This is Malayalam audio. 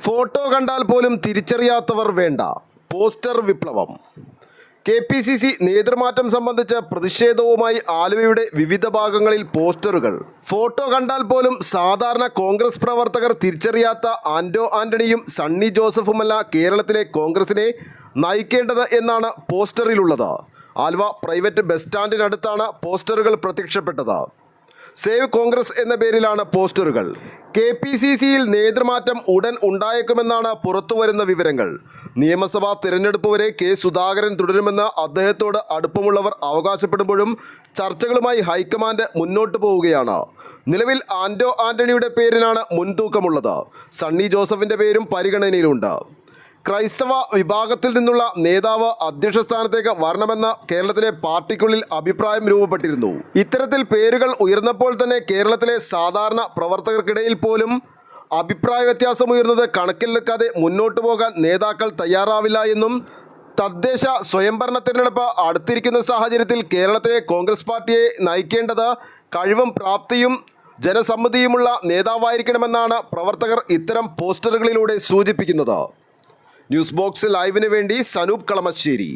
ഫോട്ടോ കണ്ടാൽ പോലും തിരിച്ചറിയാത്തവർ വേണ്ട. പോസ്റ്റർ വിപ്ലവം. KPCC നേതൃമാറ്റം സംബന്ധിച്ച് പ്രതിഷേധവുമായി ആലുവയുടെ വിവിധ ഭാഗങ്ങളിൽ പോസ്റ്ററുകൾ. ഫോട്ടോ കണ്ടാൽ പോലും സാധാരണ കോൺഗ്രസ് പ്രവർത്തകർ തിരിച്ചറിയാത്ത ആന്റോ ആന്റണിയും സണ്ണി ജോസഫുമല്ല കേരളത്തിലെ കോൺഗ്രസിനെ നയിക്കേണ്ടത് എന്നാണ് പോസ്റ്ററിലുള്ളത്. ആലുവ പ്രൈവറ്റ് ബസ് സ്റ്റാൻഡിനടുത്താണ് പോസ്റ്ററുകൾ പ്രത്യക്ഷപ്പെട്ടത്. സേവ് കോൺഗ്രസ് എന്ന പേരിലാണ് പോസ്റ്ററുകൾ. KPCCയിൽ നേതൃമാറ്റം ഉടൻ ഉണ്ടായേക്കുമെന്നാണ് പുറത്തുവരുന്ന വിവരങ്ങൾ. നിയമസഭാ തിരഞ്ഞെടുപ്പ് വരെ K. സുധാകരൻ തുടരുമെന്ന് അദ്ദേഹത്തോട് അടുപ്പമുള്ളവർ അവകാശപ്പെടുമ്പോഴും ചർച്ചകളുമായി ഹൈക്കമാൻഡ് മുന്നോട്ട് പോവുകയാണ്. നിലവിൽ ആന്റോ ആന്റണിയുടെ പേരിനാണ് മുൻതൂക്കമുള്ളത്. സണ്ണി ജോസഫിൻ്റെ പേരും പരിഗണനയിലുണ്ട്. ക്രൈസ്തവ വിഭാഗത്തിൽ നിന്നുള്ള നേതാവ് അധ്യക്ഷ സ്ഥാനത്തേക്ക് വരണമെന്ന് കേരളത്തിലെ പാർട്ടിക്കുള്ളിൽ അഭിപ്രായം രൂപപ്പെട്ടിരുന്നു. ഇത്തരത്തിൽ പേരുകൾ ഉയർന്നപ്പോൾ തന്നെ കേരളത്തിലെ സാധാരണ പ്രവർത്തകർക്കിടയിൽ പോലും അഭിപ്രായ വ്യത്യാസമുയർന്നത് കണക്കിലെടുക്കാതെ മുന്നോട്ടു പോകാൻ നേതാക്കൾ തയ്യാറാവില്ല എന്നും തദ്ദേശ സ്വയംഭരണ തിരഞ്ഞെടുപ്പ് അടുത്തിരിക്കുന്ന സാഹചര്യത്തിൽ കേരളത്തിലെ കോൺഗ്രസ് പാർട്ടിയെ നയിക്കേണ്ടത് കഴിവും പ്രാപ്തിയും ജനസമ്മതിയുമുള്ള നേതാവായിരിക്കണമെന്നാണ് പ്രവർത്തകർ ഇത്തരം പോസ്റ്ററുകളിലൂടെ സൂചിപ്പിക്കുന്നത്. ന്യൂസ് ബോക്സ് ലൈവിന് വേണ്ടി സനൂപ് കളമശ്ശേരി.